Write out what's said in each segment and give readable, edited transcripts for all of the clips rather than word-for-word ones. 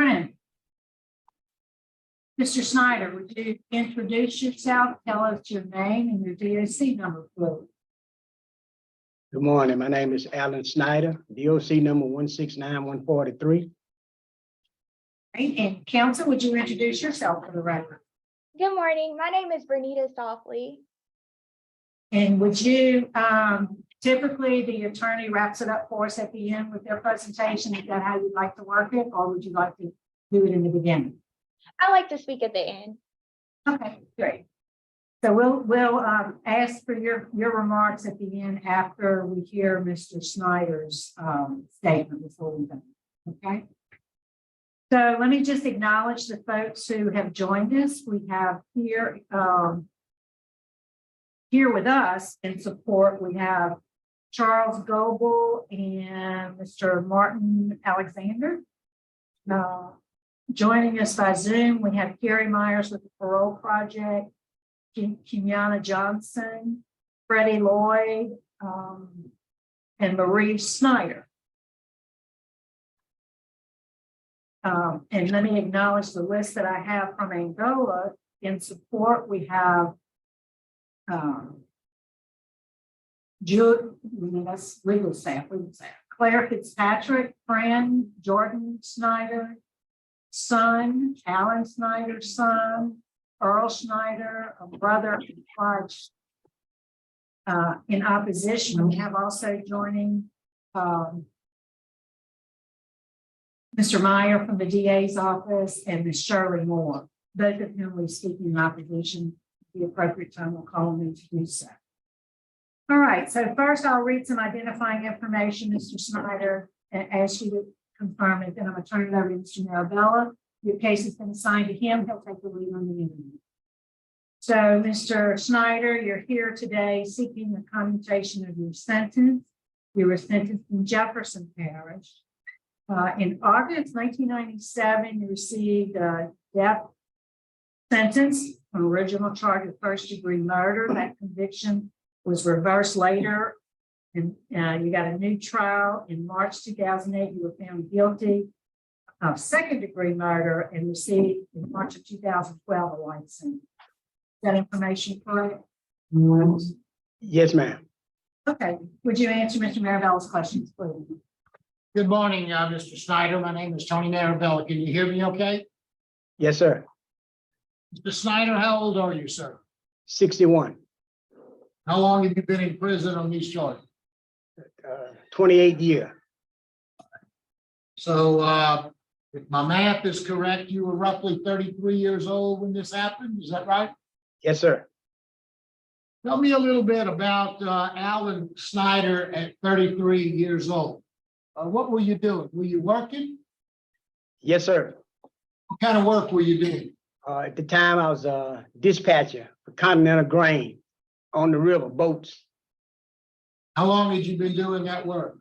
morning. Mr. Snyder, would you introduce yourself? Tell us your name and your DOC number, please. Good morning. My name is Alan Snyder, DOC number 169143. And counsel, would you introduce yourself for the record? Good morning. My name is Bernita Softly. And would you, typically the attorney wraps it up for us at the end with their presentation. Is that how you'd like to work it, or would you like to do it in the beginning? I like to speak at the end. Okay, great. So we'll ask for your remarks at the end after we hear Mr. Snyder's statement before we go. Okay. So let me just acknowledge the folks who have joined us. We have here with us in support, we have Charles Goebel and Mr. Martin Alexander. Joining us by Zoom, we have Carrie Myers with the Parole Project, Kenyana Johnson, Freddie Lloyd, and Marie Snyder. And let me acknowledge the list that I have from Angola. In support, we have that's legal staff, Claire Fitzpatrick, Fran Jordan Snyder, son, Alan Snyder's son, Earl Snyder, a brother, Clarge. In opposition, we have also joining Mr. Meyer from the DA's office and Ms. Shirley Moore, both of whom we speak in opposition. At the appropriate time, we'll call them in to do so. All right, so first I'll read some identifying information, Mr. Snyder, and ask you to confirm it. Then I'm going to turn it over to Mr. Marabella. Your case has been assigned to him. He'll take the lead on the interview. So, Mr. Snyder, you're here today seeking the commutation of your sentence. You were sentenced in Jefferson Parish. In August 1997, you received a death sentence, an original charge of first-degree murder. That conviction was reversed later, and you got a new trial in March 2008. You were found guilty of second-degree murder and received in March of 2012 a life sentence. Is that information correct? Yes, ma'am. Okay. Would you answer Mr. Marabella's questions, please? Good morning, Mr. Snyder. My name is Tony Marabella. Can you hear me okay? Yes, sir. Mr. Snyder, how old are you, sir? 61. How long have you been in prison on these charges? 28 years. So if my math is correct, you were roughly 33 years old when this happened. Is that right? Yes, sir. Tell me a little bit about Alan Snyder at 33 years old. What were you doing? Were you working? Yes, sir. What kind of work were you doing? At the time, I was a dispatcher for Continental Grain on the river, boats. How long had you been doing that work?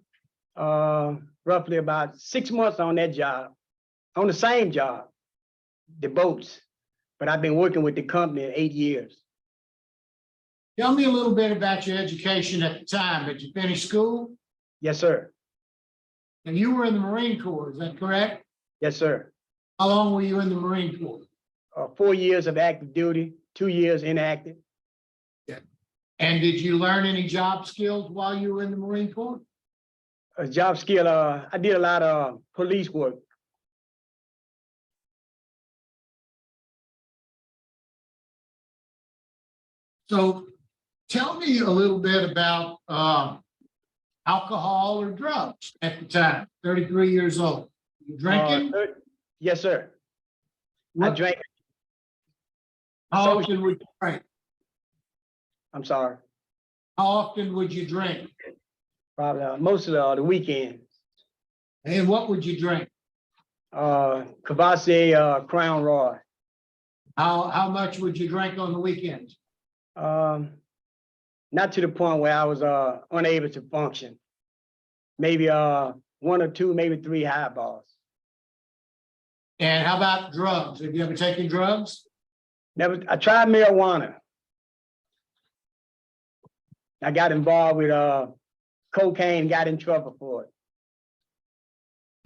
Roughly about 6 months on that job, on the same job, the boats. But I've been working with the company 8 years. Tell me a little bit about your education at the time. Did you finish school? Yes, sir. And you were in the Marine Corps, is that correct? Yes, sir. How long were you in the Marine Corps? 4 years of active duty, 2 years inactive. And did you learn any job skills while you were in the Marine Corps? A job skill, I did a lot of police work. So tell me a little bit about alcohol or drugs at the time, 33 years old. You drinking? Yes, sir. I drank. How often would you drink? I'm sorry. How often would you drink? Probably most of the weekend. And what would you drink? Kvasse, Crown Royal. How much would you drink on the weekends? Not to the point where I was unable to function. Maybe 1 or 2, maybe 3 highballs. And how about drugs? Have you ever taken drugs? Never. I tried marijuana. I got involved with cocaine, got in trouble for it.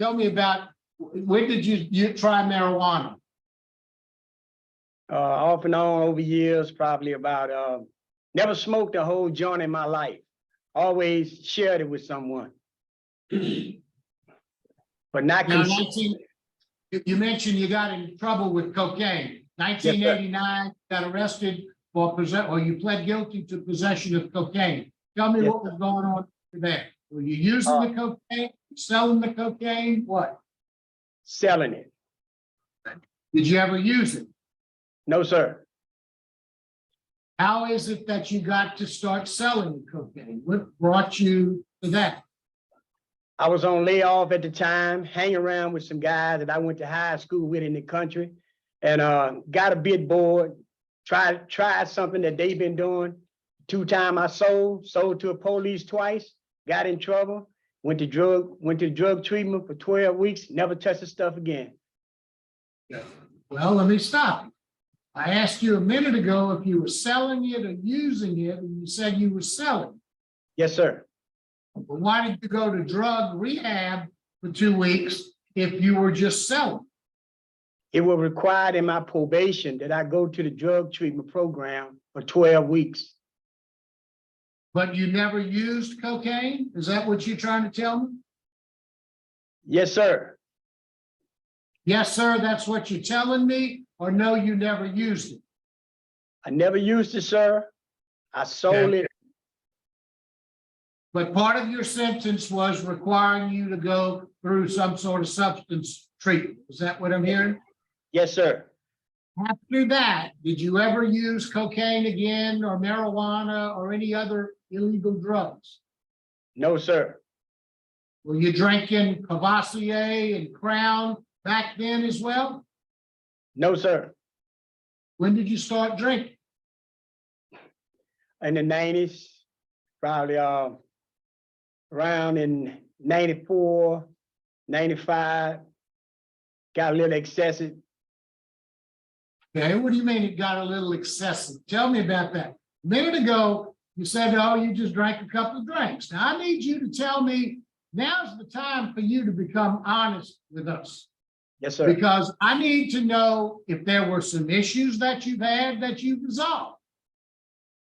Tell me about When did you try marijuana? Off and on over years, probably about, never smoked a whole joint in my life. Always shared it with someone. But not Now, consistent. you mentioned you got in trouble with cocaine. 1989, got arrested for or you pled guilty to possession of cocaine. Tell me Yes, what was going on there. Were you using the cocaine, selling the cocaine? What? Selling it. Did you ever use it? No, sir. How is it that you got to start selling cocaine? What brought you to that? I was on layoff at the time, hanging around with some guys that I went to high school with in the country, and got a bit bored. Tried something that they've been doing. 2 times I sold to a police twice, got in trouble, went to drug treatment for 12 weeks, never touched the stuff again. Well, let me stop you. I asked you a minute ago if you were selling it or using it, and you said you were selling. Yes, sir. But why did you go to drug rehab for 2 weeks if you were just selling? It was required in my probation that I go to the drug treatment program for 12 weeks. But you never used cocaine? Is that what you're trying to tell me? Yes, sir. Yes, sir, that's what you're telling me, or no, you never used it? I never used it, sir. I sold it. But part of your sentence was requiring you to go through some sort of substance treatment. Is that what I'm hearing? Yes, sir. After that, did you ever use cocaine again or marijuana or any other illegal drugs? No, sir. Were you drinking Cavassier and Crown back then as well? No, sir. When did you start drinking? In the 90s, probably around in 94, 95, got a little excessive. Okay, what do you mean it got a little excessive? Tell me about that. A minute ago, you said, oh, you just drank a couple of drinks. Now, I need you to tell me, now's the time for you to become honest with us. Yes, sir. Because I need to know if there were some issues that you've had that you've resolved.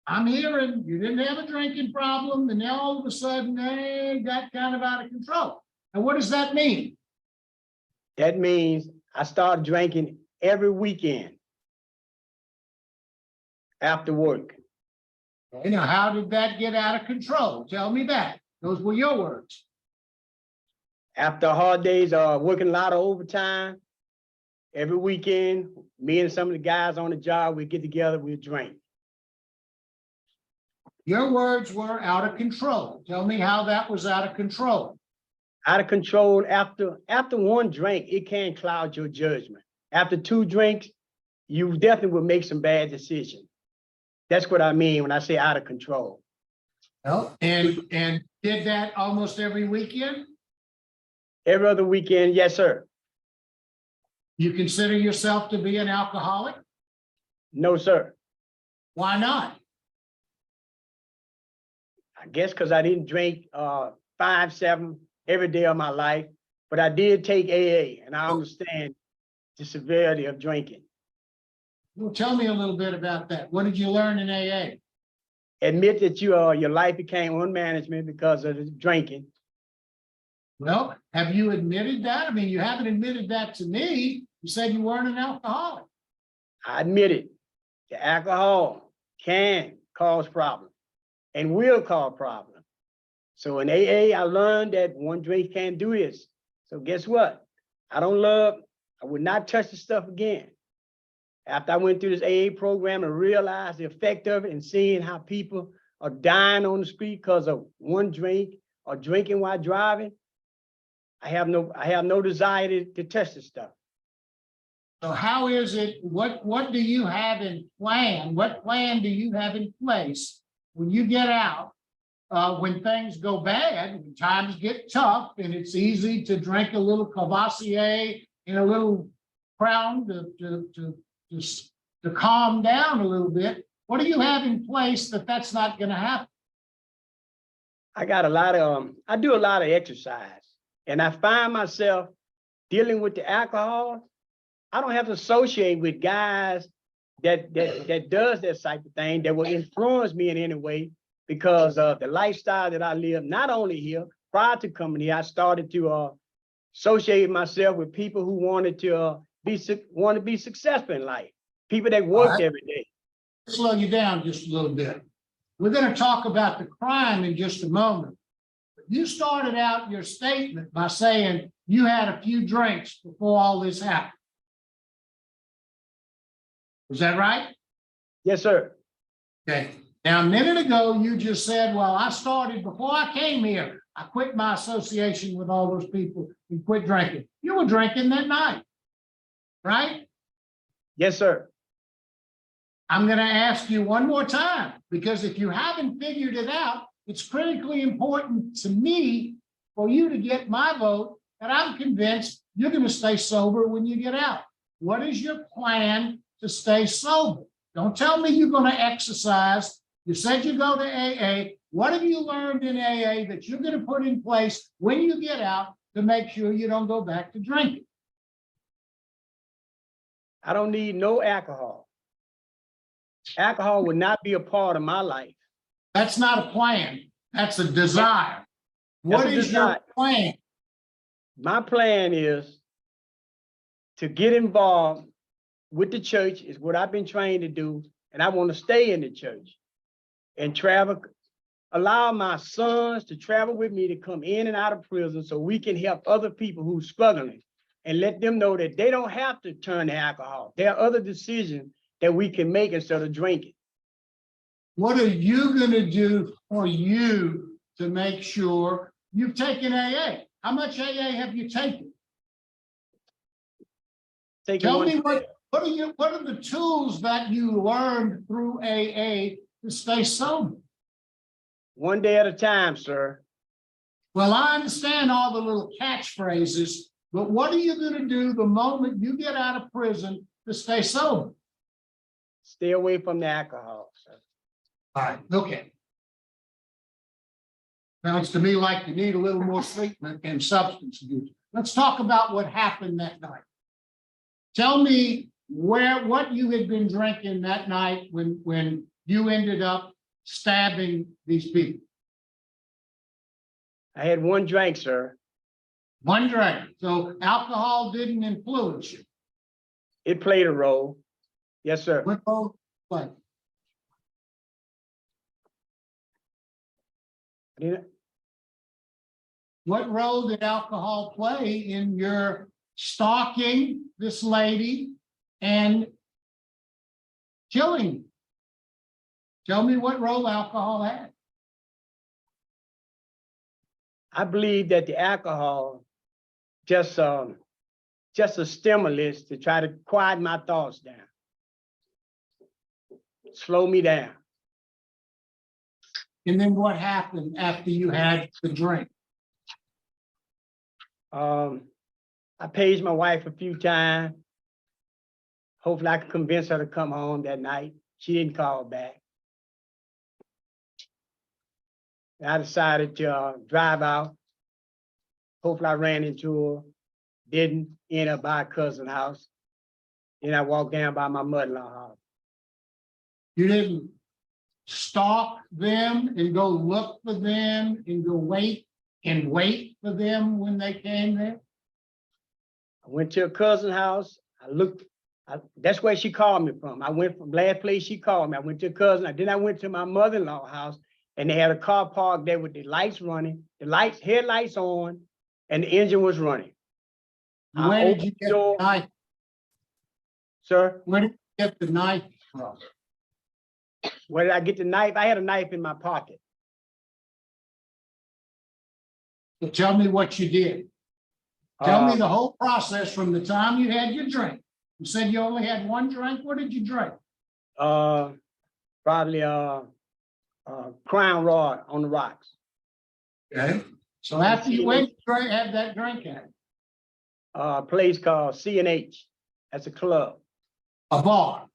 I'm hearing you didn't have a drinking problem, and now all of a sudden, they got kind of out of control. And what does that mean? That means I started drinking every weekend after work. Okay, now, how did that get out of control? Tell me that. Those were your words. After hard days, working a lot of overtime, every weekend, me and some of the guys on the job, we get together, we drink. Your words were out of control. Tell me how that was out of control. Out of control, after one drink, it can cloud your judgment. After 2 drinks, you definitely will make some bad decisions. That's what I mean when I say out of control. Well, and did that almost every weekend? Every other weekend, yes, sir. You consider yourself to be an alcoholic? No, sir. Why not? I guess because I didn't drink 5, 7 every day of my life, but I did take AA, and I understand the severity of drinking. Well, tell me a little bit about that. What did you learn in AA? Admit that your life became unmanageable because of the drinking. Well, have you admitted that? I mean, you haven't admitted that to me. You said you weren't an alcoholic. I admit it. The alcohol can cause problems and will cause problems. So in AA, I learned that one drink can't do this. So guess what? I would not touch the stuff again. After I went through this AA program and realized the effect of it and seeing how people are dying on the street because of one drink or drinking while driving, I have no desire to touch this stuff. So how is it, what do you have in plan? What plan do you have in place when you get out, when things go bad, when times get tough, and it's easy to drink a little Cavassier and a little Crown to calm down a little bit? What do you have in place that's not going to happen? I do a lot of exercise, and I find myself dealing with the alcohol, I don't have to associate with guys that does that type of thing that will influence me in any way because of the lifestyle that I live, not only here, prior to coming here, I started to associate myself with people who wanted to be successful in life, people that worked every day. Slow you down just a little bit. We're going to talk about the crime in just a moment. You started out your statement by saying you had a few drinks before all this happened. Is that right? Yes, sir. Okay. Now, a minute ago, you just said, well, I started before I came here. I quit my association with all those people and quit drinking. You were drinking that night, right? Yes, sir. I'm going to ask you one more time, because if you haven't figured it out, it's critically important to me for you to get my vote, and I'm convinced you're going to stay sober when you get out. What is your plan to stay sober? Don't tell me you're going to exercise. You said you go to AA. What have you learned in AA that you're going to put in place when you get out to make sure you don't go back to drinking? I don't need no alcohol. Alcohol would not be a part of my life. That's not a plan. That's a desire. What That's a is desire. your plan? My plan is to get involved with the church, is what I've been trained to do, and I want to stay in the church and travel, allow my sons to travel with me to come in and out of prison so we can help other people who are struggling and let them know that they don't have to turn to alcohol. There are other decisions that we can make instead of drinking. What are you going to do for you to make sure you've taken AA? How much AA have you taken? Tell me what are the tools that you learned through AA to stay sober? One day at a time, sir. Well, I understand all the little catchphrases, but what are you going to do the moment you get out of prison to stay sober? Stay away from the alcohol, sir. All right, okay. Sounds to me like you need a little more treatment and substance abuse. Let's talk about what happened that night. Tell me what you had been drinking that night when you ended up stabbing these people. I had one drink, sir. One drink. So alcohol didn't influence you. It played a role. Yes, sir. What role? What? What role did alcohol play in your stalking this lady and killing? Tell me what role alcohol had. I believe that the alcohol just a stimulus to try to quiet my thoughts down, slow me down. And then what happened after you had the drink? I paged my wife a few times. Hopefully I could convince her to come home that night. She didn't call back. And I decided to drive out. Hopefully I ran into her. Didn't end up by a cousin's house. Then I walked down by my mother-in-law's house. You didn't stalk them and go look for them and go wait for them when they came there? I went to a cousin's house. That's where she called me from. I went from last place she called me. I went to a cousin. Then I went to my mother-in-law's house, and they had a car parked there with the lights running, headlights on, and the engine was running. Where did you get the knife? Sir? Where did you get the knife from? Where did I get the knife? I had a knife in my pocket. So tell me what you did. Tell me the whole process from the time you had your drink. You said you only had one drink. What did you drink? Probably Crown Royal on the rocks. Okay. So after you went to have that drink at A place called C&H. That's a club. a bar,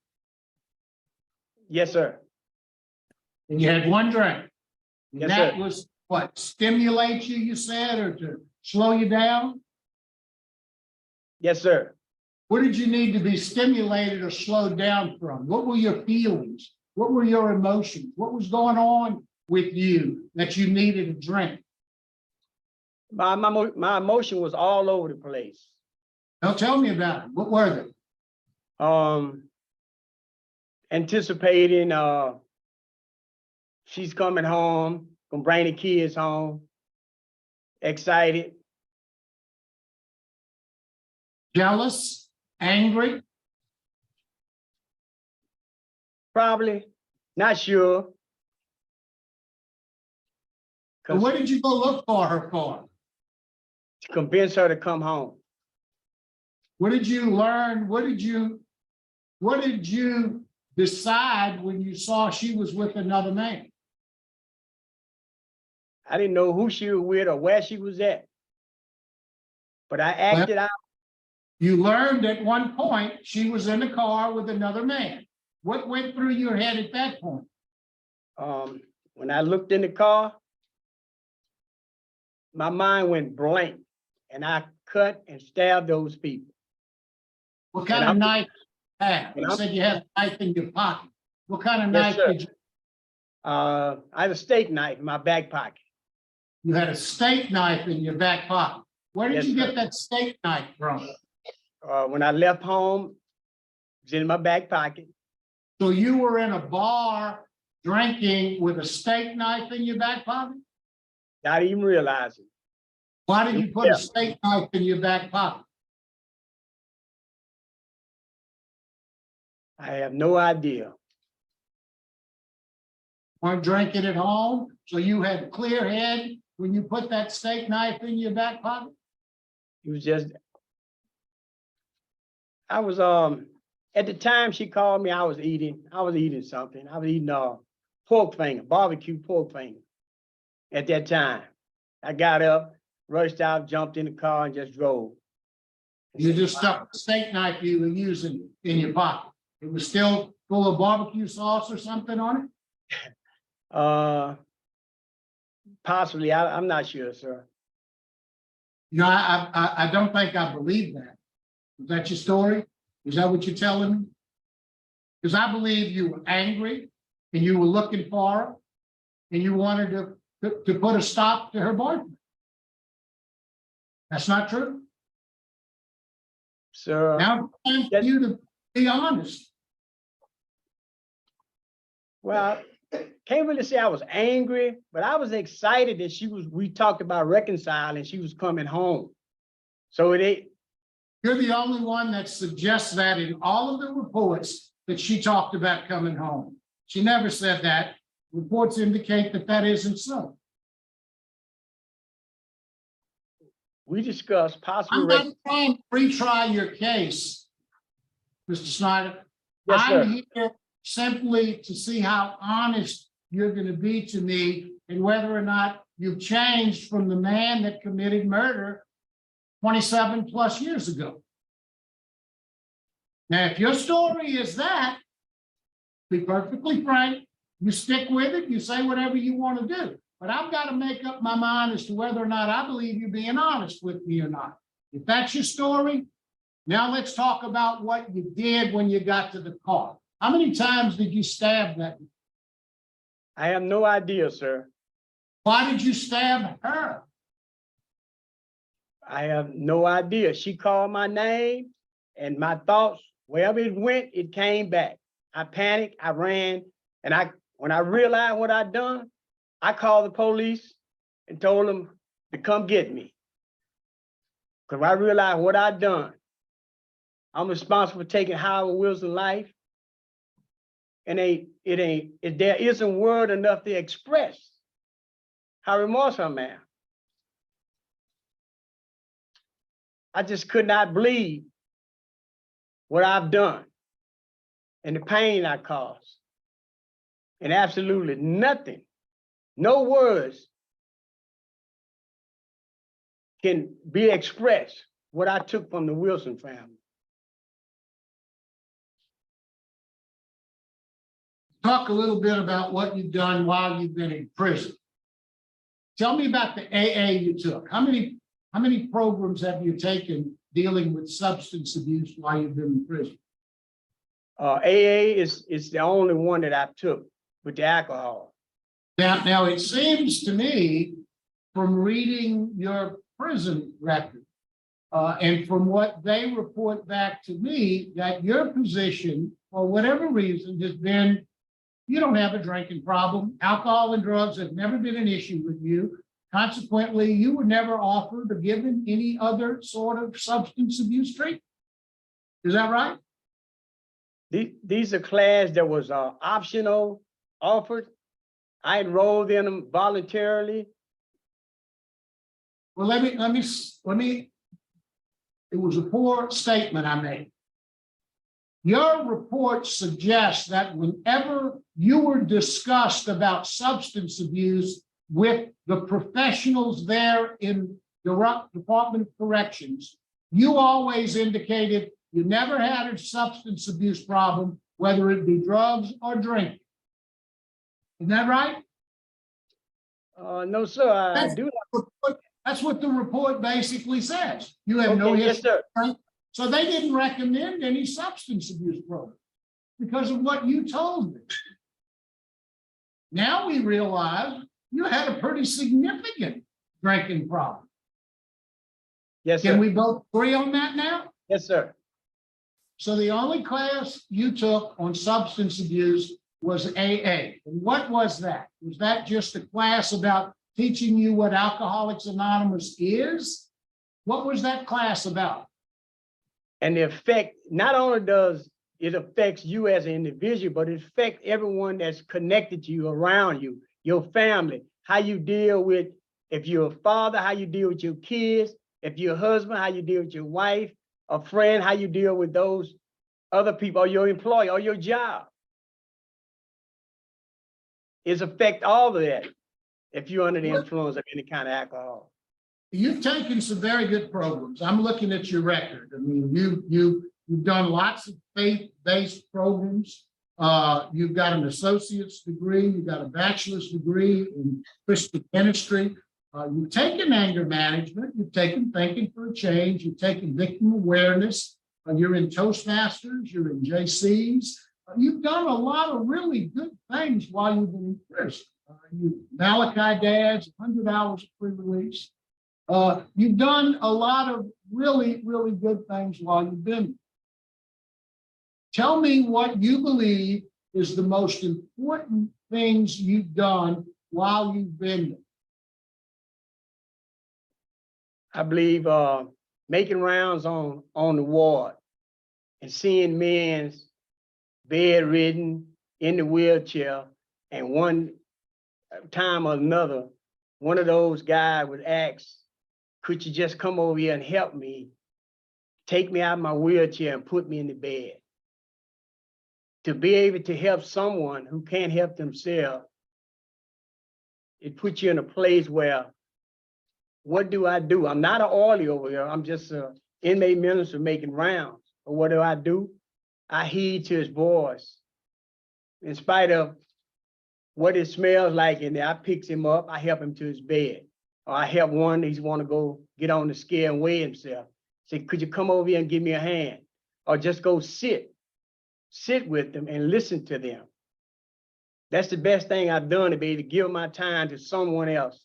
Yes, sir. and you had one drink. And Yes, that sir. was what, stimulate you, you said, or to slow you down? Yes, sir. What did you need to be stimulated or slowed down from? What were your feelings? What were your emotions? What was going on with you that you needed a drink? My emotion was all over the place. Now tell me about it. What were they? Anticipating, she's coming home, gonna bring the kids home, excited, Jealous, angry, probably, not sure. and what did you go look for her for? To convince her to come home. What did you learn? What did you decide when you saw she was with another man? I didn't know who she was with or where she was at. But I acted out. You learned at one point she was in the car with another man. What went through your head at that point? When I looked in the car, my mind went blank and I cut and stabbed those people. What kind of knife did you have? and You I'm- said you had a knife in your pocket. What kind of Yes, knife sir. did you? I had a steak knife in my back pocket. You had a steak knife in your back pocket. Where did Yes, you get sir. that steak knife from? When I left home, it was in my back pocket. So you were in a bar drinking with a steak knife in your back pocket? Not even realizing. Why did you put Yeah. a steak knife in your back pocket? I have no idea. Weren't drinking at home, so you had a clear head when you put that steak knife in your back pocket? It was just, I was, at the time she called me, I was eating something. I was eating pork finger, barbecue pork finger at that time. I got up, rushed out, jumped in the car and just drove. You just stuck the steak knife you were using in your pocket. It was still full of barbecue sauce or something on it? Possibly, I'm not sure, sir. No, I don't think I believe that. Is that your story? Is that what you're telling me? Because I believe you were angry and you were looking for her and you wanted to put a stop to her boyfriend. That's not true. Sir, Now it's time for you to be honest. well, can't really say I was angry, but I was excited that we talked about reconciling, she was coming home. So You're the only one that suggests that in all of the reports that she talked about coming home. She never said that. Reports indicate that that isn't so. we discussed possible. I'm not trying to retry your case, Mr. Snyder. Yes, sir. I'm here simply to see how honest you're going to be to me and whether or not you've changed from the man that committed murder 27 plus years ago. Now, if your story is that, be perfectly frank, you stick with it, you say whatever you want to do. But I've got to make up my mind as to whether or not I believe you're being honest with me or not. If that's your story, now let's talk about what you did when you got to the car. How many times did you stab that? I have no idea, sir. Why did you stab her? I have no idea. She called my name and my thoughts, wherever it went, it came back. I panicked, I ran, and when I realized what I'd done, I called the police and told them to come get me. Because I realized what I'd done. I'm responsible for taking Howard Wilson's life. And there isn't word enough to express how remorseful I am. I just could not believe what I've done and the pain I caused. And absolutely nothing, no words can be expressed what I took from the Wilson family. Talk a little bit about what you've done while you've been in prison. Tell me about the AA you took. How many programs have you taken dealing with substance abuse while you've been in prison? AA is the only one that I took with the alcohol. Now it seems to me from reading your prison record, and from what they report back to me, that your position, for whatever reason, has been, you don't have a drinking problem. Alcohol and drugs have never been an issue with you. Consequently, you were never offered or given any other sort of substance abuse treatment. Is that right? These are classes that was optional, offered. I enrolled in them voluntarily. Well, let me, it was a poor statement I made. Your report suggests that whenever you were discussed about substance abuse with the professionals there in the Department of Corrections, you always indicated you never had a substance abuse problem, whether it be drugs or drinking. Isn't that right? No, sir, I do. That's what the report basically says. You have no Okay, yes, history. sir. So they didn't recommend any substance abuse program because of what you told me. Now we realize you had a pretty significant drinking problem. Yes, Can sir. we both agree on that now? Yes, sir. So the only class you took on substance abuse was AA. And what was that? Was that just a class about teaching you what Alcoholics Anonymous is? What was that class about? And the effect, not only does it affects you as an individual, but it affects everyone that's connected to you, around you, your family, how you deal with, if you're a father, how you deal with your kids, if you're a husband, how you deal with your wife, a friend, how you deal with those other people, or your employer, or your job. It affects all of that if you're under the influence of any kind of alcohol. You've taken some very good programs. I'm looking at your record. I mean, you've done lots of faith-based programs. You've got an associate's degree. You've got a bachelor's degree in Christian ministry. You've taken anger management. You've taken thinking for a change. You've taken victim awareness. You're in Toastmasters. You're in JCs. You've done a lot of really good things while you've been in prison. Malachi Dad's 100 hours of pre-release. You've done a lot of really, really good things while you've been. Tell me what you believe is the most important things you've done while you've been there. I believe making rounds on the ward and seeing men bedridden in the wheelchair, and one time or another, one of those guys would ask, could you just come over here and help me, take me out of my wheelchair and put me in the bed? To be able to help someone who can't help themselves, it puts you in a place where, what do I do? I'm not an orderly over here. I'm just an inmate minister making rounds. But what do? I heed to his voice. In spite of what it smells like in there, I pick him up, I help him to his bed. Or I help one, he's want to go get on the scale and weigh himself. Say, could you come over here and give me a hand? Or just go sit with them and listen to them. That's the best thing I've done, to be able to give my time to someone else.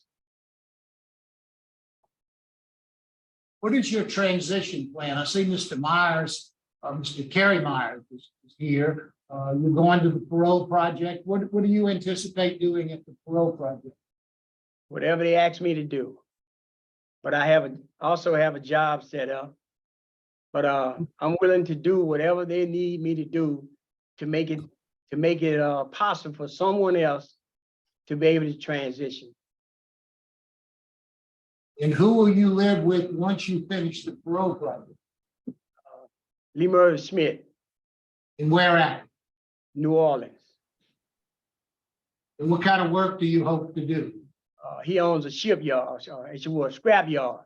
What is your transition plan? I see Mr. Myers, Mr. Kerry Myers is here. You're going to the parole project. What do you anticipate doing at the parole project? Whatever they ask me to do. But I also have a job set up. But I'm willing to do whatever they need me to do to make it possible for someone else to be able to transition. And who will you live with once you finish the parole project? Lee Smith. And where at? New Orleans. And what kind of work do you hope to do? He owns a shipyard, a scrap yard,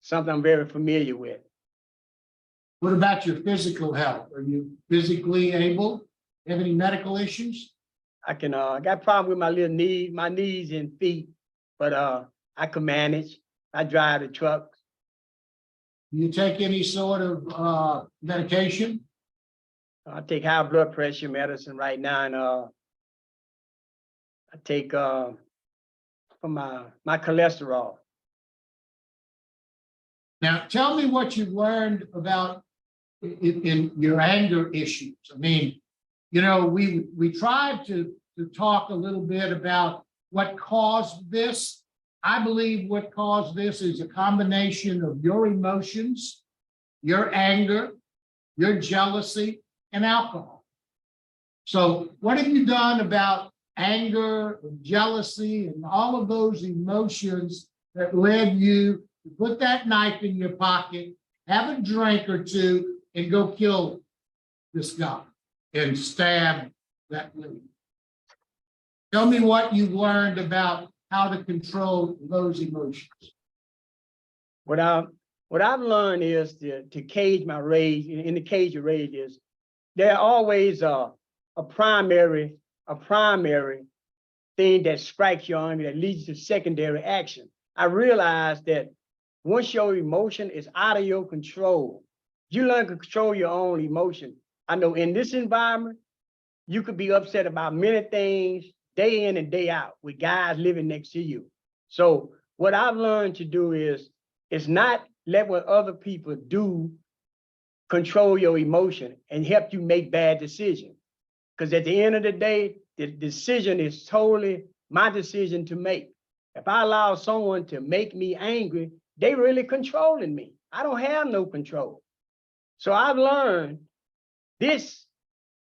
something I'm very familiar with. What about your physical health? Are you physically able? Have any medical issues? I got problem with my knees and feet, but I can manage. I drive the truck. Do you take any sort of medication? I take high blood pressure medicine right now, and I take for my cholesterol. Now, tell me what you've learned about in your anger issues. I mean, you know, we tried to talk a little bit about what caused this. I believe what caused this is a combination of your emotions, your anger, your jealousy, and alcohol. So what have you done about anger, jealousy, and all of those emotions that led you to put that knife in your pocket, have a drink or two, and go kill this guy and stab that lady? Tell me what you've learned about how to control those emotions. What I've learned is to cage my rage. In the cage of rage is there always a primary thing that strikes your arm that leads to secondary action. I realized that once your emotion is out of your control, you learn to control your own emotion. I know in this environment, you could be upset about many things day in and day out with guys living next to you. So what I've learned to do is not let what other people do control your emotion and help you make bad decisions. Because at the end of the day, the decision is totally my decision to make. If I allow someone to make me angry, they really controlling me. I don't have no control. So I've learned this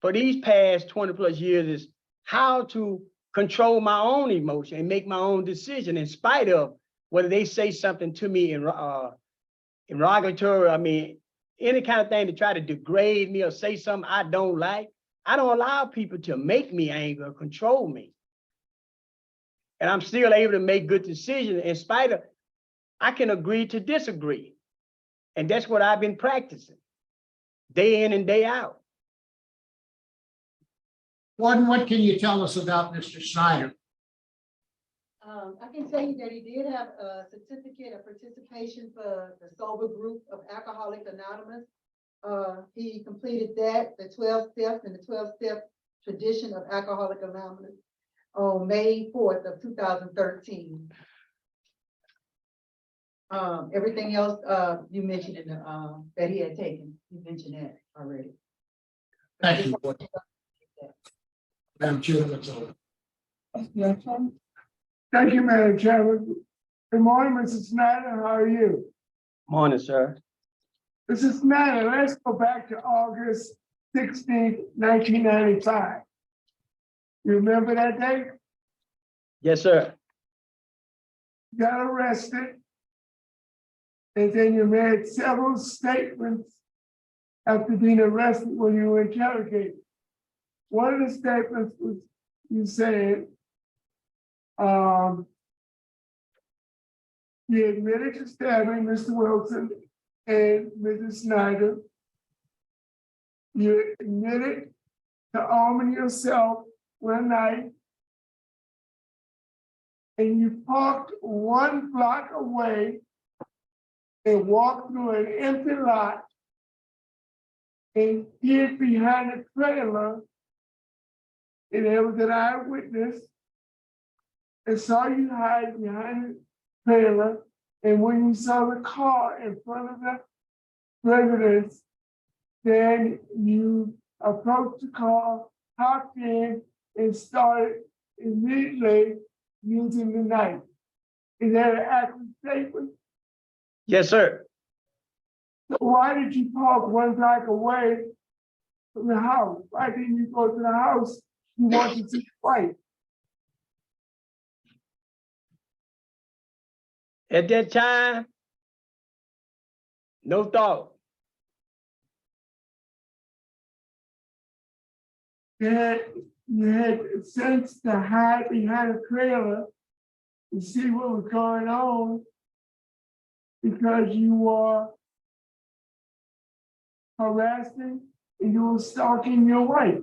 for these past 20 plus years is how to control my own emotion and make my own decision in spite of whether they say something to me in derogatory, I mean, any kind of thing to try to degrade me or say something I don't like. I don't allow people to make me angry or control me. And I'm still able to make good decisions in spite of, I can agree to disagree. And that's what I've been practicing day in and day out. What can you tell us about Mr. Snyder? I can tell you that he did have a certificate of participation for the sober group of Alcoholics Anonymous. He completed that, the 12 steps and the 12-step tradition of Alcoholics Anonymous on May 4th of 2013. Everything else you mentioned in the that he had taken, you mentioned that already. Thank you. Madam Chair, that's all. Thank you, Madam Chairman. Good morning, Mrs. Snyder. How are you? Morning, sir. Mrs. Snyder, let's go back to August 16th, 1995. You remember that date? Yes, sir. You got arrested. And then you made several statements after being arrested when you were interrogated. One of the statements was you said, you admitted to stabbing Mr. Wilson and Mrs. Snyder. You admitted to arming yourself with a knife. And you parked 1 block away and walked through an empty lot and hid behind a trailer. And there was an eyewitness and saw you hide behind the trailer. And when you saw the car in front of the residence, then you approached the car, hopped in, and started immediately using the knife. Is that an accurate statement? Yes, sir. So why did you park 1 block away from the house? Why didn't you go to the house? You wanted to fight. At that time, no thought. You had sense to hide behind a trailer to see what was going on because you were harassing and you were stalking your wife.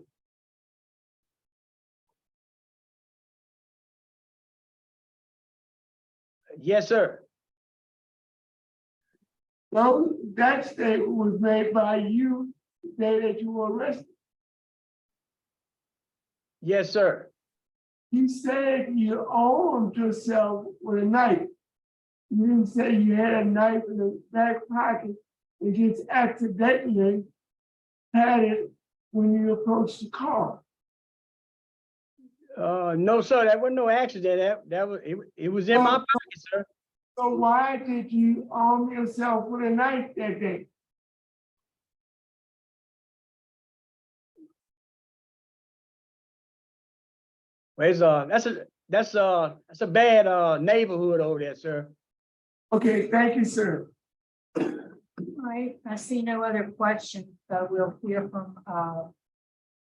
Yes, sir. No, that statement was made by you the day that you were arrested. Yes, sir. You said you armed yourself with a knife. You didn't say you had a knife in the back pocket and just accidentally had it when you approached the car. No, sir, that wasn't no accident. It was in my pocket, sir. So why did you arm yourself with a knife that day? Well, that's a bad neighborhood over there, sir. Okay, thank you, sir. All right, I see no other questions, so we'll hear from,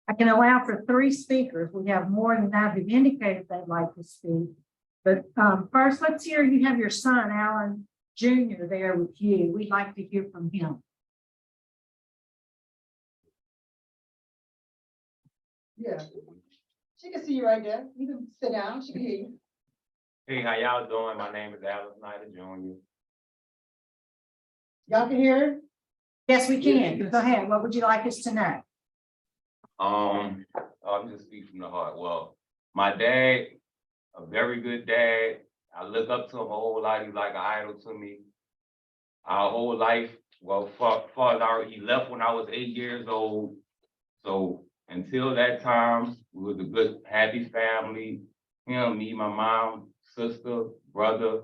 I can allow for 3 speakers. We have more than that who've indicated they'd like to speak. But first, let's hear, you have your son, Alan Jr. there with you. We'd like to hear from him. Yeah. She can see you right there. You can sit down. She can hear you. Hey, how y'all doing? My name is Alan Snyder Jr. Y'all can hear her? Yes, we can. Go ahead. What would you like us to know? I'm just speaking from the heart. Well, my dad, a very good dad. I look up to him a whole lot. He's like an idol to me. Our whole life, well, he left when I was 8 years old. So until that time, we was a good, happy family. Him, me, my mom, sister, brother.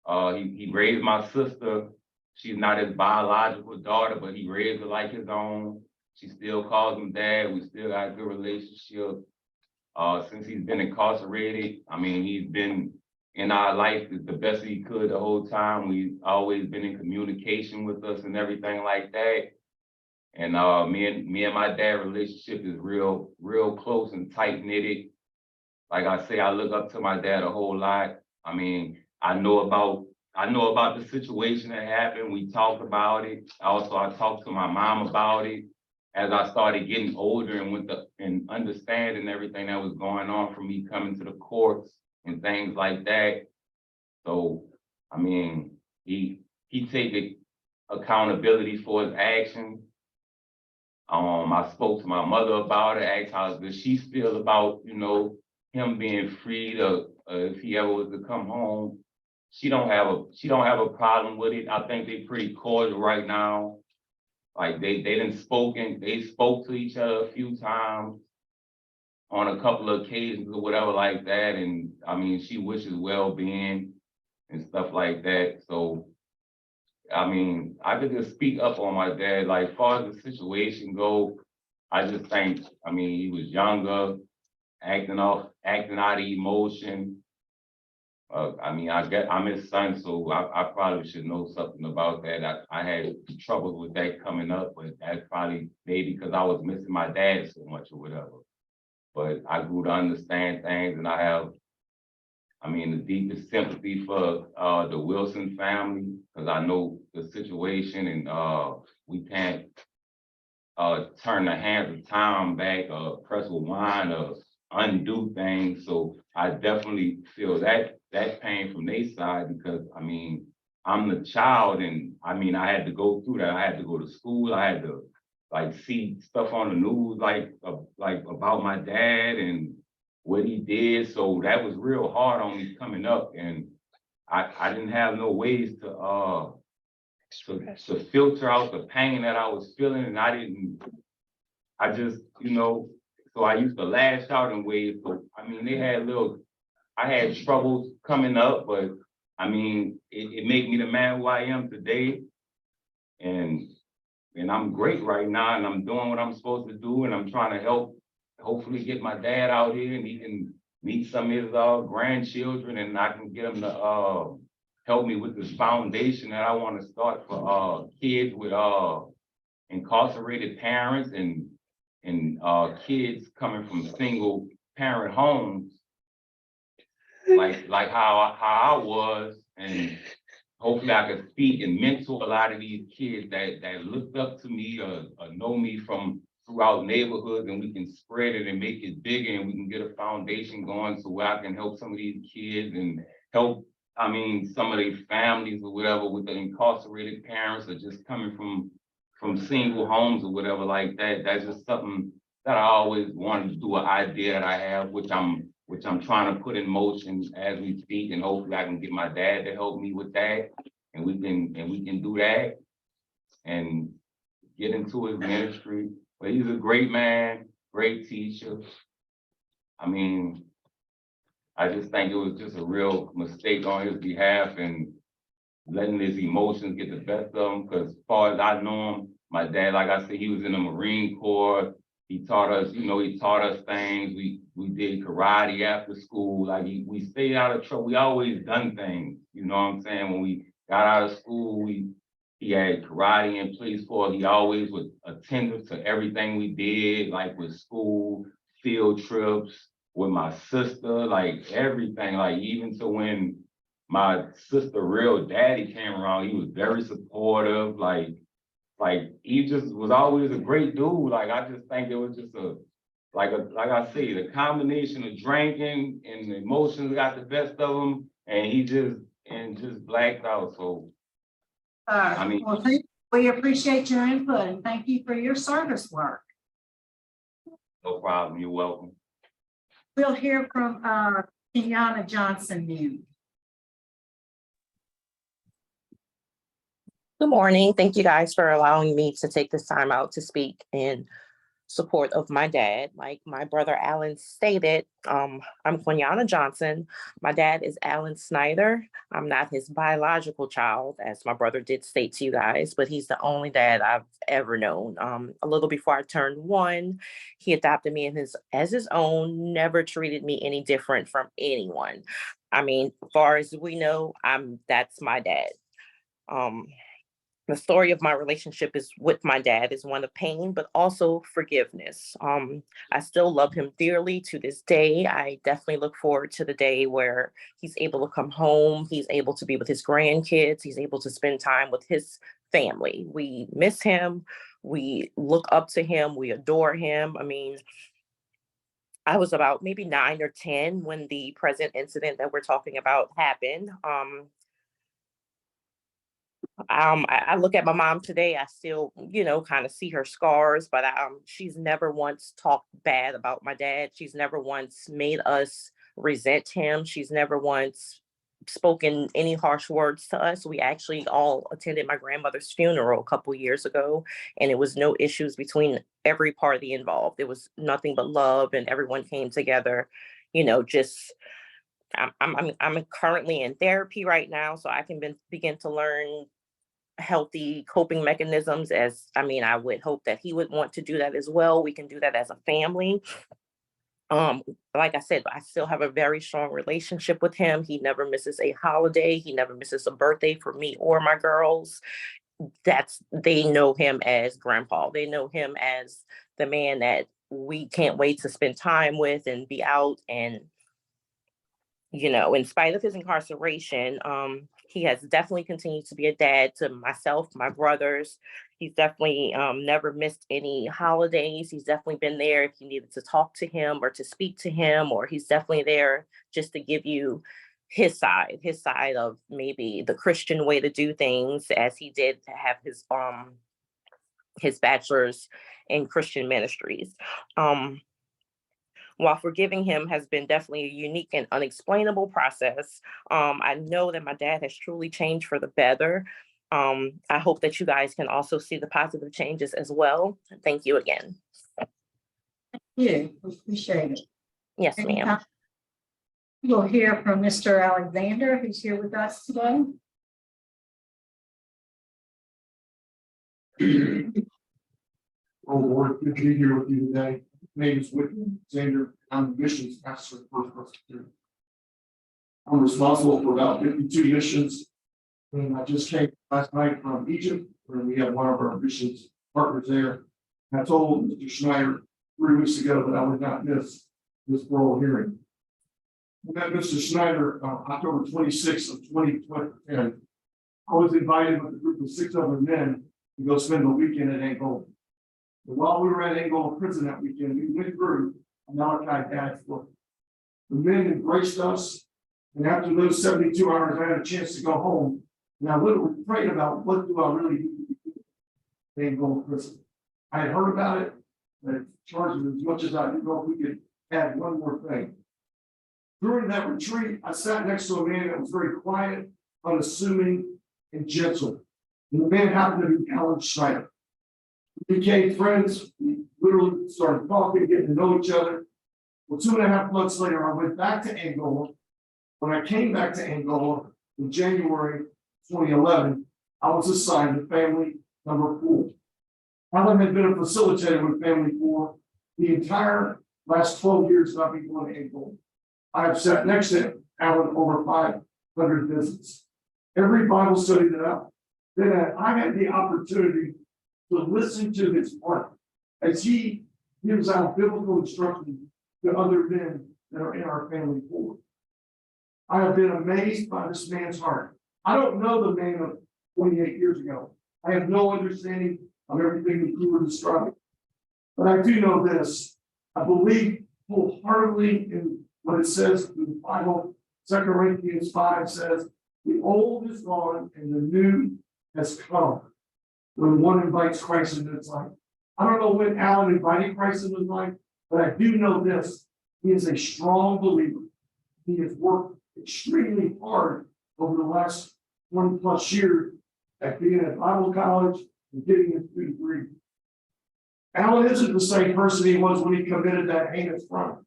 He raised my sister. She's not his biological daughter, but he raised her like his own. She still calls him dad. We still got a good relationship. Since he's been incarcerated, I mean, he's been in our life the best he could the whole time. We've always been in communication with us and everything like that. And me and my dad relationship is real close and tight knitted. Like I say, I look up to my dad a whole lot. I mean, I know about the situation that happened. We talked about it. Also, I talked to my mom about it as I started getting older and understanding everything that was going on for me coming to the courts and things like that. So, I mean, he take accountability for his actions. I spoke to my mother about it, asked how does she feel about, him being free to, if he ever was to come home. She don't have a problem with it. I think they're pretty cordial right now. Like they spoke to each other a few times on a couple of occasions or whatever like that. And I mean, she wishes well-being and stuff like that. So, I mean, I could just speak up on my dad. Like, as far as the situation go, I just think, I mean, he was younger, acting out of emotion. I mean, I'm his son, so I probably should know something about that. I had trouble with that coming up, but that's probably maybe because I was missing my dad so much or whatever. But I grew to understand things, and I have, I mean, the deepest sympathy for the Wilson family, because I know the situation, and we can't turn the hands of time back, press rewind, or undo things. So I definitely feel that pain from their side, because I mean, I'm the child, and I mean, I had to go through that. I had to go to school. I had to like see stuff on the news, like about my dad and what he did. So that was real hard on me coming up, and I didn't have no ways to filter out the pain that I was feeling, and I just, so I used to lash out in ways. So I mean, I had troubles coming up, but I mean, it made me the man who I am today. And I'm great right now, and I'm doing what I'm supposed to do, and I'm trying to hopefully get my dad out here, and he can meet some of his grandchildren, and I can get him to help me with this foundation that I want to start for kids with incarcerated parents and kids coming from single parent homes, like how I was, and hopefully I could speak and mentor a lot of these kids that looked up to me or know me from throughout neighborhoods, and we can spread it and make it bigger, and we can get a foundation going so where I can help some of these kids and help I mean, some of these families or whatever with the incarcerated parents are just coming from single homes or whatever like that. That's just something that I always wanted to do, an idea that I have, which I'm trying to put in motion as we speak, and hopefully I can get my dad to help me with that, and we can do that and get into his ministry. But he's a great man, great teacher. I mean, I just think it was just a real mistake on his behalf and letting his emotions get the best of him. Because as far as I know him, my dad, like I said, he was in the Marine Corps. He taught us, he taught us things. We did karate after school. Like we stayed out of trouble. We always done things. You know what I'm saying? When we got out of school, he had karate in police force. He always was attentive to everything we did, like with school, field trips, with my sister, like everything. Like even to when my sister real daddy came around, he was very supportive. Like he just was always a great dude. Like I just think it was just like I say, the combination of drinking and the emotions got the best of him, and he just blacked out. So I mean, Well, we appreciate your input and thank you for your service work. no problem. You're welcome. We'll hear from Kenyana Johnson now. Good morning. Thank you guys for allowing me to take this time out to speak in support of my dad. Like my brother Alan stated, I'm Kenyana Johnson. My dad is Alan Snyder. I'm not his biological child, as my brother did state to you guys, but he's the only dad I've ever known. A little before I turned 1, he adopted me as his own, never treated me any different from anyone. I mean, as far as we know, that's my dad. The story of my relationship with my dad is one of pain, but also forgiveness. I still love him dearly to this day. I definitely look forward to the day where he's able to come home. He's able to be with his grandkids. He's able to spend time with his family. We miss him. We look up to him. We adore him. I mean, I was about maybe 9 or 10 when the present incident that we're talking about happened. I look at my mom today, I still, kind of see her scars, but she's never once talked bad about my dad. She's never once made us resent him. She's never once spoken any harsh words to us. We actually all attended my grandmother's funeral a couple years ago, and it was no issues between every party involved. It was nothing but love, and everyone came together, just I'm currently in therapy right now, so I can begin to learn healthy coping mechanisms. I would hope that he would want to do that as well. We can do that as a family. Like I said, I still have a very strong relationship with him. He never misses a holiday. He never misses a birthday for me or my girls. They know him as grandpa. They know him as the man that we can't wait to spend time with and be out. And in spite of his incarceration, he has definitely continued to be a dad to myself, my brothers. He's definitely never missed any holidays. He's definitely been there if you needed to talk to him or to speak to him, or he's definitely there just to give you his side of maybe the Christian way to do things, as he did to have his bachelor's in Christian ministries. While forgiving him has been definitely a unique and unexplainable process, I know that my dad has truly changed for the better. I hope that you guys can also see the positive changes as well. Thank you again. Yeah, we appreciate it. Yes, ma'am. We'll hear from Mr. Alexander, who's here with us today. Board, good to be here with you today. My name is Whitney Alexander. I'm the missions pastor at First Presbyterian. I'm responsible for about 52 missions. And I just came last night from Egypt, where we have one of our missions partners there. I told Mr. Snyder 3 weeks ago that I would not miss this oral hearing. I met Mr. Snyder October 26th of 2020. I was invited with a group of 6 other men to go spend the weekend at Angola. But while we were at Angola prison that weekend, we went through a Malachi Dad's book. The men embraced us. And after those 72 hours, I had a chance to go home. And I literally prayed about what do I really need to do and go to prison. I had heard about it, but charged as much as I didn't know if we could add one more thing. During that retreat, I sat next to a man that was very quiet, unassuming, and gentle. And the man happened to be Alan Snyder. We became friends. We literally started talking, getting to know each other. Well, 2.5 months later, I went back to Angola. When I came back to Angola in January 2011, I was assigned to family number 4. Alan had been a facilitator with family 4 the entire last 12 years that I've been going to Angola. I have sat next to Alan over 500 visits. Every Bible study that I've been at, I had the opportunity to listen to his heart as he gives out biblical instruction to other men that are in our family 4. I have been amazed by this man's heart. I don't know the man of 28 years ago. I have no understanding of everything that you were describing. But I do know this. I believe wholeheartedly in what it says in the Bible. 2 Corinthians 5 says, the old is gone and the new has come. When one invites Christ into his life. I don't know when Alan invited Christ into his life, but I do know this. He is a strong believer. He has worked extremely hard over the last 20+ years at being at Bible college and getting his degree. Alan isn't the same person he was when he committed that heinous crime.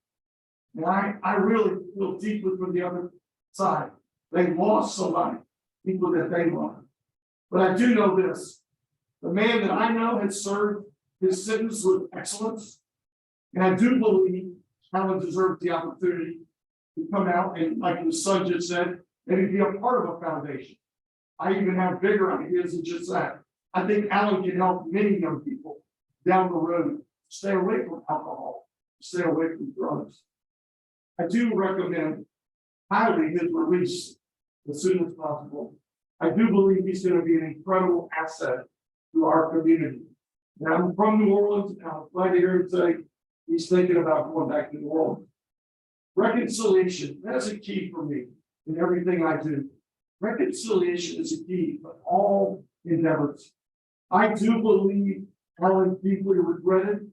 And I really feel deeply from the other side. They lost somebody, people that they loved. But I do know this. The man that I know has served his sentence with excellence. And I do believe Alan deserves the opportunity to come out and, like his son just said, maybe be a part of a foundation. I even have bigger ideas than just that. I think Alan can help many young people down the road stay away from alcohol, stay away from drugs. I do recommend highly his release as soon as possible. I do believe he's going to be an incredible asset to our community. And I'm from New Orleans, and I'm glad to hear him say he's thinking about going back to New Orleans. Reconciliation, that's a key for me in everything I do. Reconciliation is a key for all endeavors. I do believe Alan deeply regretted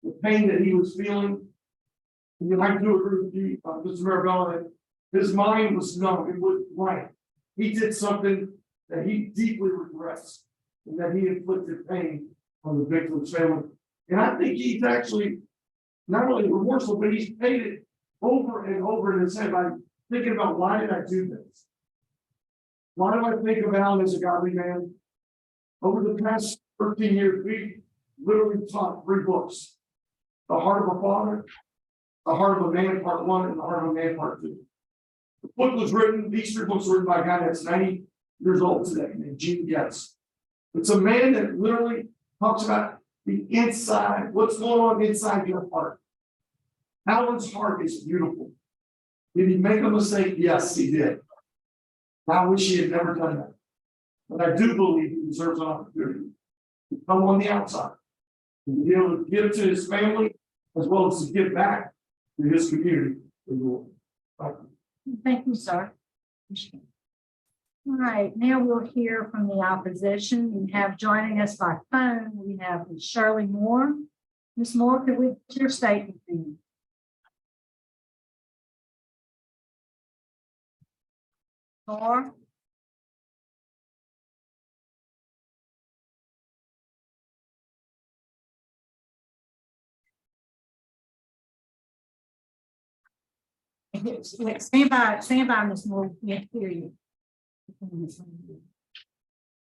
the pain that he was feeling. And I do agree with you, Mr. Marabella, that his mind was numb, it was blank. He did something that he deeply regrets, and that he inflicted pain on the victim's family. And I think he's actually not only remorseful, but he's paid it over and over in his head by thinking about, why did I do this? Why do I think of Alan as a godly man? Over the past 13 years, we literally taught 3 books. The Heart of a Father, The Heart of a Man, Part 1, and The Heart of a Man, Part 2. The book was written, these 3 books were written by a guy that's 90 years old today, named Gene Getz. It's a man that literally talks about the inside, what's going on inside your heart. Alan's heart is beautiful. Did he make a mistake? Yes, he did. I wish he had never done that. But I do believe he deserves an opportunity to come on the outside and be able to give to his family as well as to give back to his community. Thank you, sir. All right, now we'll hear from the opposition. We have joining us by phone, we have Ms. Shirley Moore. Ms. Moore, could we get your statement, please? Moore? Stand by, Ms. Moore, we can't hear you.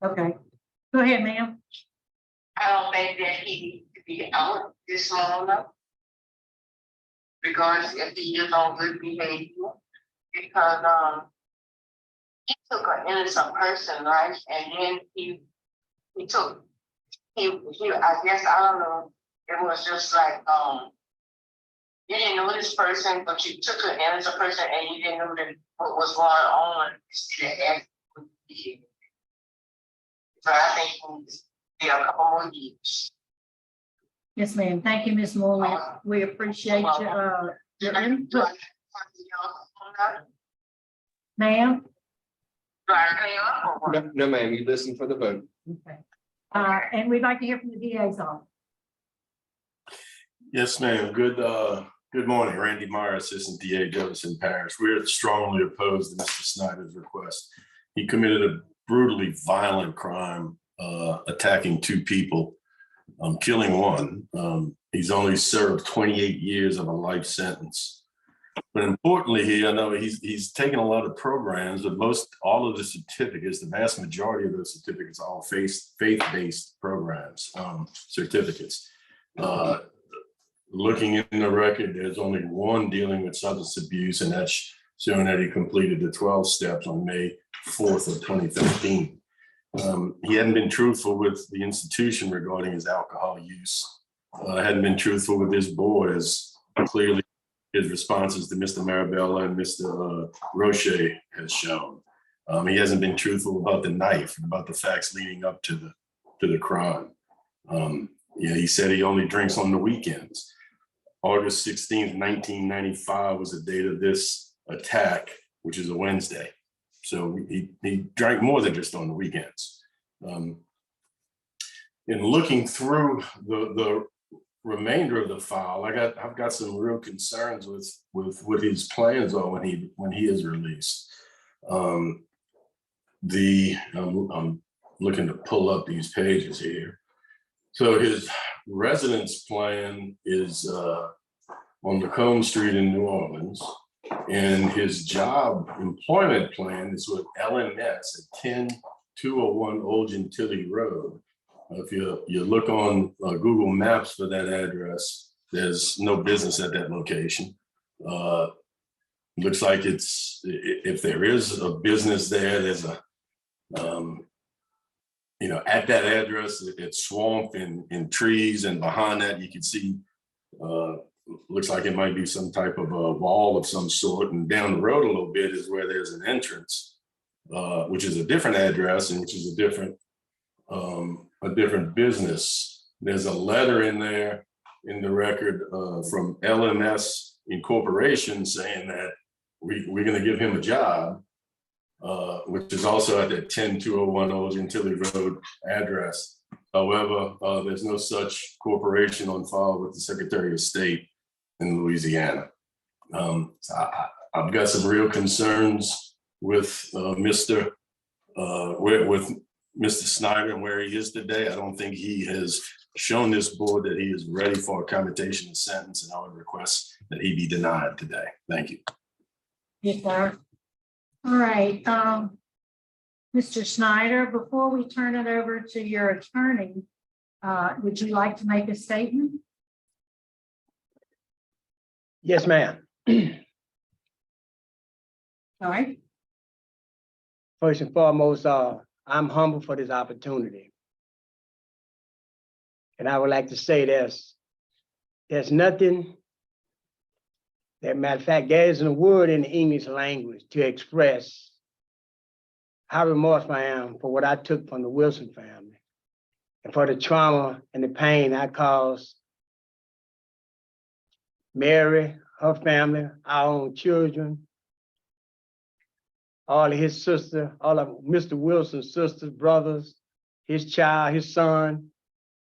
Okay, go ahead, ma'am. I don't think that he needs to be out this long. Because if he is on good behavior, because he took an innocent person, right? And then he I guess I don't know, it was just like you didn't know this person, but you took an innocent person and you didn't know that what was going on. So I think we need to be a couple more years. Yes, ma'am. Thank you, Ms. Moore. We appreciate your input. Ma'am? Do I hang up or what? No, ma'am, you listen for the vote. Okay. And we'd like to hear from the DA's office. Yes, ma'am. Good morning. Randy Meyer, Assistant DA, Jefferson Parish. We're strongly opposed to Mr. Snyder's request. He committed a brutally violent crime, attacking two people, killing one. He's only served 28 years of a life sentence. But importantly here, I know he's taken a lot of programs, but all of the certificates, the vast majority of those certificates are all faith-based programs, certificates. Looking in the record, there's only one dealing with substance abuse, and that's showing that he completed the 12 steps on May 4th of 2013. He hadn't been truthful with the institution regarding his alcohol use. Hadn't been truthful with his board, as clearly his responses to Mr. Marabella and Mr. Roche has shown. He hasn't been truthful about the knife, about the facts leading up to the crime. He said he only drinks on the weekends. August 16th, 1995 was the date of this attack, which is a Wednesday. So he drank more than just on the weekends. In looking through the remainder of the file, I've got some real concerns with what his plans are when he is released. I'm looking to pull up these pages here. So his residence plan is on Lacombe Street in New Orleans, and his job employment plan is with LMS at 10201 Old Gentilly Road. If you look on Google Maps for that address, there's no business at that location. Looks like if there is a business there, there's a at that address, it's swamp and trees, and behind that you can see, looks like it might be some type of a wall of some sort. And down the road a little bit is where there's an entrance, which is a different address and which is a different business. There's a letter in there in the record from LMS Incorporation saying that we're going to give him a job. Which is also at that 10201 Old Gentilly Road address. However, there's no such corporation on file with the Secretary of State in Louisiana. So I've got some real concerns with Mr. Snyder and where he is today. I don't think he has shown this board that he is ready for a commutation of sentence, and I would request that he be denied today. Thank you. Yes, sir. All right, Mr. Snyder, before we turn it over to your attorney, would you like to make a statement? Yes, ma'am. All right. First and foremost, I'm humble for this opportunity. And I would like to say there's nothing. As a matter of fact, there isn't a word in the English language to express how remorseful I am for what I took from the Wilson family and for the trauma and the pain I caused Mary, her family, our own children, all of his sister, all of Mr. Wilson's sisters, brothers, his child, his son,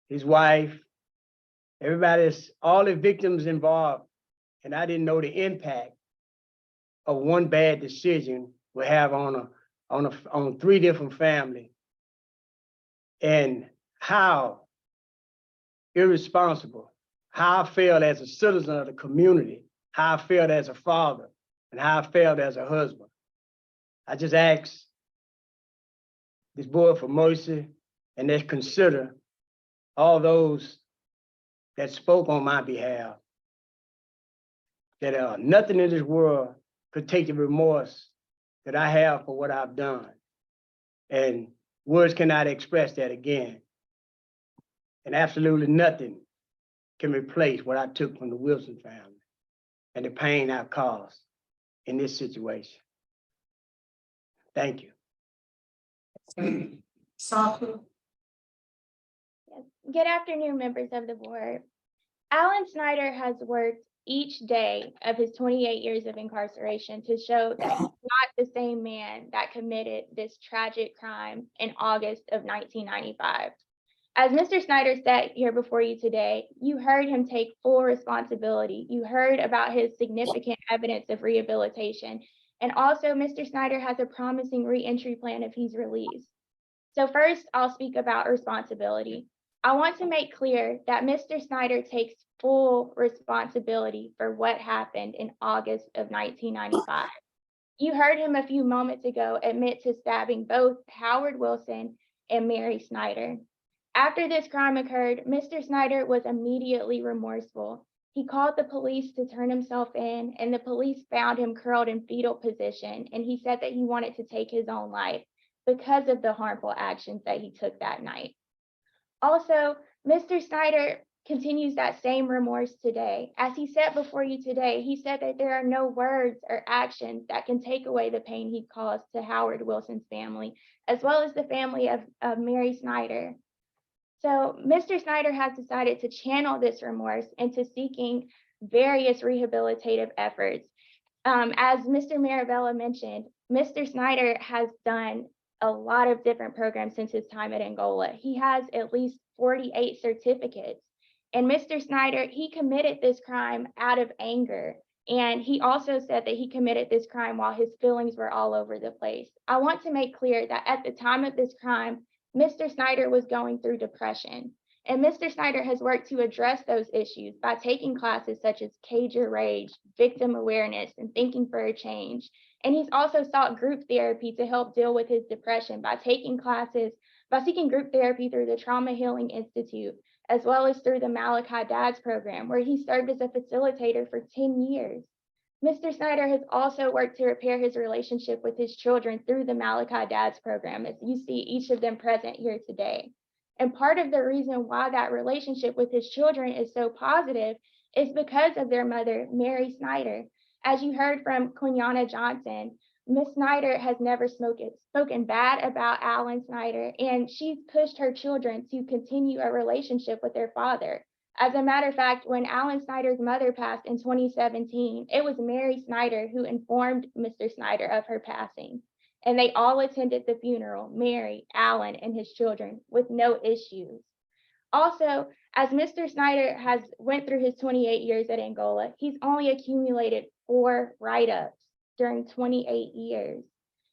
his wife, all the victims involved. And I didn't know the impact of one bad decision would have on three different families, and how irresponsible, how I failed as a citizen of the community, how I failed as a father, and how I failed as a husband. I just ask this board for mercy, and they consider all those that spoke on my behalf, that nothing in this world could take the remorse that I have for what I've done. And words cannot express that again. And absolutely nothing can replace what I took from the Wilson family and the pain I caused in this situation. Thank you. Softly. Good afternoon, members of the board. Alan Snyder has worked each day of his 28 years of incarceration to show that he's not the same man that committed this tragic crime in August of 1995. As Mr. Snyder sat here before you today, you heard him take full responsibility. You heard about his significant evidence of rehabilitation. And also, Mr. Snyder has a promising reentry plan if he's released. So first, I'll speak about responsibility. I want to make clear that Mr. Snyder takes full responsibility for what happened in August of 1995. You heard him a few moments ago admit to stabbing both Howard Wilson and Mary Snyder. After this crime occurred, Mr. Snyder was immediately remorseful. He called the police to turn himself in, and the police found him curled in fetal position, and he said that he wanted to take his own life because of the harmful actions that he took that night. Also, Mr. Snyder continues that same remorse today. As he said before you today, he said that there are no words or actions that can take away the pain he caused to Howard Wilson's family, as well as the family of Mary Snyder. So Mr. Snyder has decided to channel this remorse into seeking various rehabilitative efforts. As Mr. Mirabella mentioned, Mr. Snyder has done a lot of different programs since his time at Angola. He has at least 48 certificates. And Mr. Snyder, he committed this crime out of anger. And he also said that he committed this crime while his feelings were all over the place. I want to make clear that at the time of this crime, Mr. Snyder was going through depression. And Mr. Snyder has worked to address those issues by taking classes such as Cage Your Rage, Victim Awareness, and Thinking for a Change. And he's also sought group therapy to help deal with his depression by seeking group therapy through the Trauma Healing Institute, as well as through the Malachi Dads program, where he served as a facilitator for 10 years. Mr. Snyder has also worked to repair his relationship with his children through the Malachi Dads program, as you see each of them present here today. And part of the reason why that relationship with his children is so positive is because of their mother, Mary Snyder. As you heard from Quinana Johnson, Ms. Snyder has never spoken bad about Alan Snyder, and she's pushed her children to continue a relationship with their father. As a matter of fact, when Alan Snyder's mother passed in 2017, it was Mary Snyder who informed Mr. Snyder of her passing. And they all attended the funeral, Mary, Alan, and his children, with no issues. Also, as Mr. Snyder has went through his 28 years at Angola, he's only accumulated 4 write-ups during 28 years.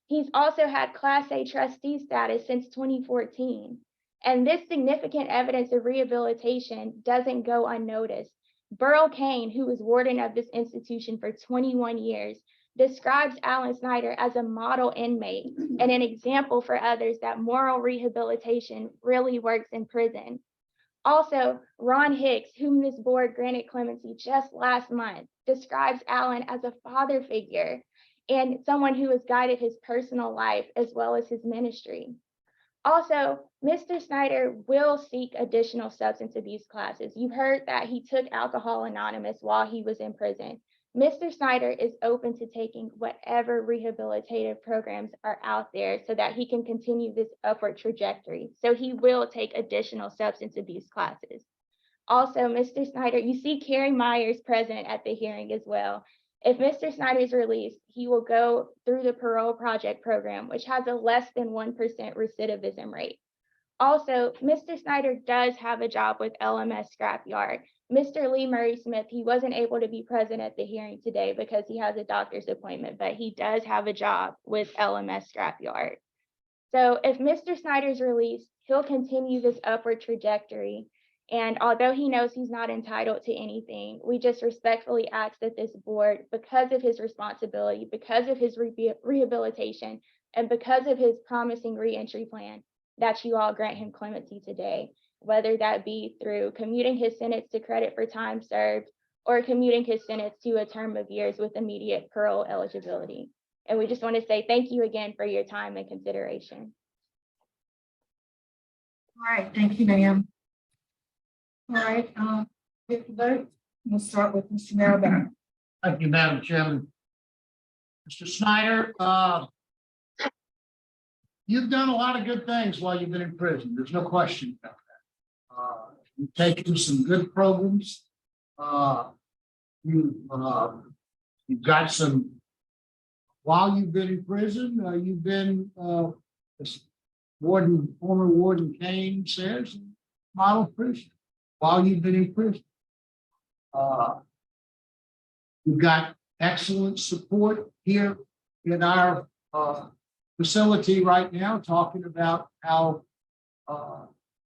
He's also had Class A trustee status since 2014. And this significant evidence of rehabilitation doesn't go unnoticed. Burl Kane, who was warden of this institution for 21 years, describes Alan Snyder as a model inmate and an example for others that moral rehabilitation really works in prison. Also, Ron Hicks, whom this board granted clemency just last month, describes Alan as a father figure and someone who has guided his personal life as well as his ministry. Also, Mr. Snyder will seek additional substance abuse classes. You heard that he took Alcohol Anonymous while he was in prison. Mr. Snyder is open to taking whatever rehabilitative programs are out there so that he can continue this upward trajectory. So he will take additional substance abuse classes. Also, Mr. Snyder, you see Carrie Myers present at the hearing as well. If Mr. Snyder is released, he will go through the Parole Project program, which has a less than 1% recidivism rate. Also, Mr. Snyder does have a job with LMS Scrapyard. Mr. Lee Murray Smith, he wasn't able to be present at the hearing today because he has a doctor's appointment, but he does have a job with LMS Scrapyard. So if Mr. Snyder is released, he'll continue this upward trajectory. And although he knows he's not entitled to anything, we just respectfully ask that this board, because of his responsibility, because of his rehabilitation, and because of his promising reentry plan, that you all grant him clemency today, whether that be through commuting his sentence to credit for time served or commuting his sentence to a term of years with immediate parole eligibility. And we just want to say thank you again for your time and consideration. All right, thank you, ma'am. All right, with the vote, we'll start with Mr. Marabella. Thank you, Madam Chairman. Mr. Snyder, you've done a lot of good things while you've been in prison. There's no question about that. You've taken some good programs. You've got some, while you've been in prison, you've been, as former Warden Kane says, model prison, while you've been in prison. You've got excellent support here in our facility right now, talking about how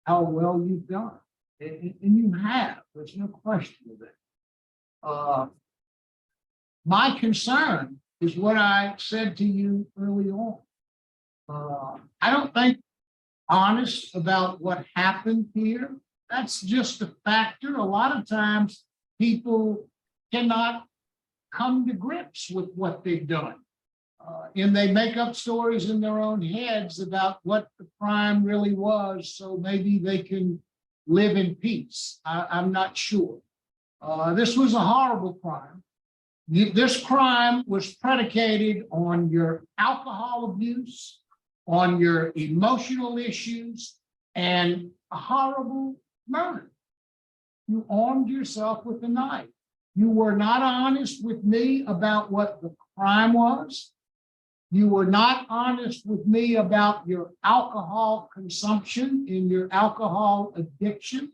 well you've done. And you have, there's no question of it. My concern is what I said to you early on. I don't think honest about what happened here. That's just a factor. A lot of times people cannot come to grips with what they've done. And they make up stories in their own heads about what the crime really was, so maybe they can live in peace. I'm not sure. This was a horrible crime. This crime was predicated on your alcohol abuse, on your emotional issues, and a horrible murder. You armed yourself with a knife. You were not honest with me about what the crime was. You were not honest with me about your alcohol consumption and your alcohol addiction.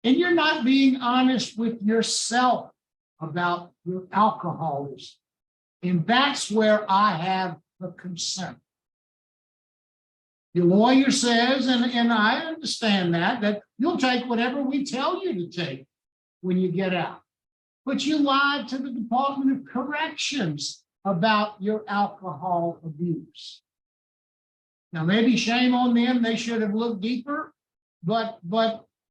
And you're not being honest with yourself about your alcoholism. And that's where I have the concern. Your lawyer says, and I understand that you'll take whatever we tell you to take when you get out. But you lied to the Department of Corrections about your alcohol abuse. Now, maybe shame on them, they should have looked deeper, but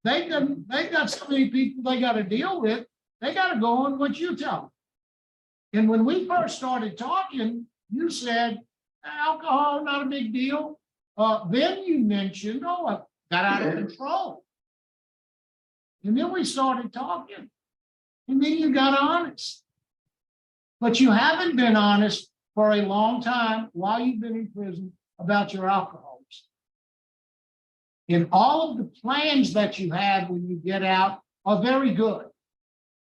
they got so many people they got to deal with, they got to go on what you tell them. And when we first started talking, you said, alcohol, not a big deal. Then you mentioned, oh, I got out of control. And then we started talking. And then you got honest. But you haven't been honest for a long time while you've been in prison about your alcoholism. And all of the plans that you have when you get out are very good.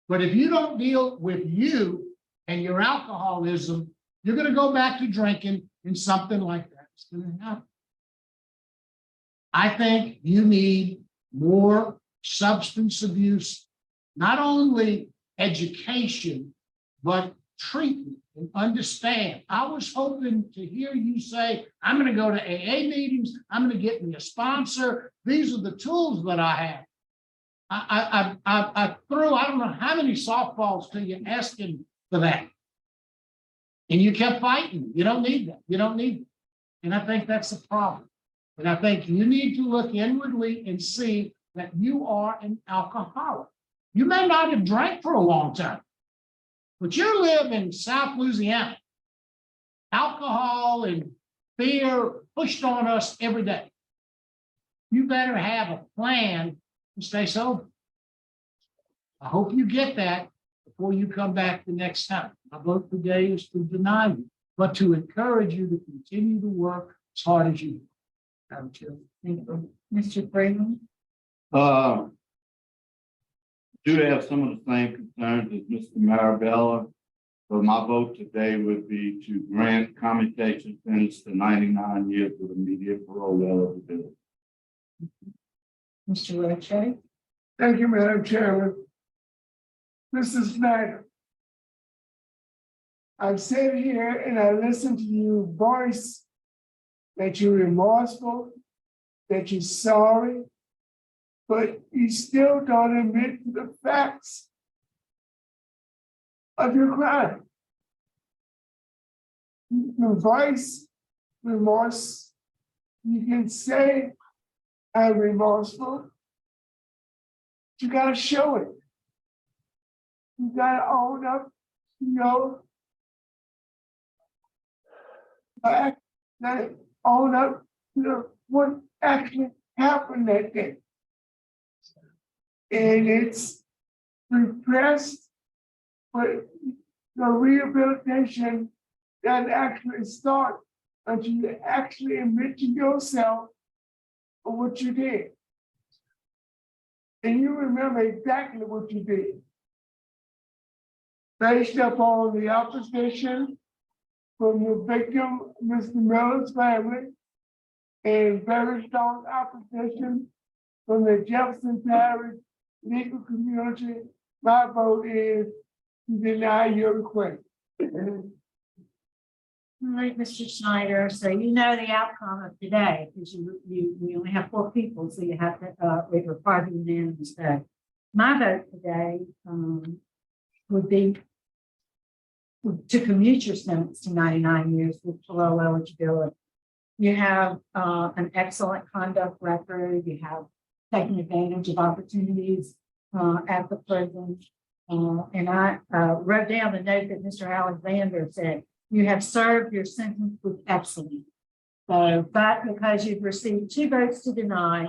But if you don't deal with you and your alcoholism, you're going to go back to drinking, and something like that is going to happen. I think you need more substance abuse, not only education, but treatment and understand. I was hoping to hear you say, I'm going to go to AA meetings. I'm going to get me a sponsor. These are the tools that I have. I threw, I don't know how many softballs to you asking for that. And you kept fighting. You don't need that. You don't need it. And I think that's the problem. And I think you need to look inwardly and see that you are an alcoholic. You may not have drank for a long time, but you live in South Louisiana. Alcohol and beer pushed on us every day. You better have a plan to stay sober. I hope you get that before you come back the next time. My vote today is to deny you, but to encourage you to continue to work as hard as you do. Thank you. Mr. Freeman? Do have some of the same concerns as Mr. Marabella, but my vote today would be to grant commutation sentence to 99 years with immediate parole eligibility. Mr. Roche? Thank you, Madam Chairman. Mr. Snyder, I've said here and I listened to you voice that you're remorseful, that you're sorry, but you still don't admit to the facts of your crime. Your voice, remorse, you can say, I'm remorseful. You gotta show it. You gotta own up, own up to what actually happened that day. And it's repressed, but the rehabilitation doesn't actually start until you actually admit to yourself of what you did. And you remember exactly what you did. based upon the opposition from the victim, Mr. Miller's family, and very strong opposition from the Jefferson Parish legal community, my vote is to deny your request. All right, Mr. Snyder, so you know the outcome of today, because we only have 4 people, so you have to, it requires a unanimous vote. My vote today, would be to commute your sentence to 99 years with parole eligibility. You have, an excellent conduct record, you have taken advantage of opportunities, at the prison. And I, wrote down the note that Mr. Alexander said, you have served your sentence with excellence. So, but because you've received 2 votes to deny,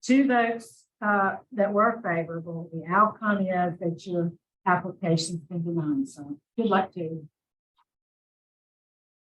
2 votes that were favorable, the outcome is that your application's been denied. So good luck to you.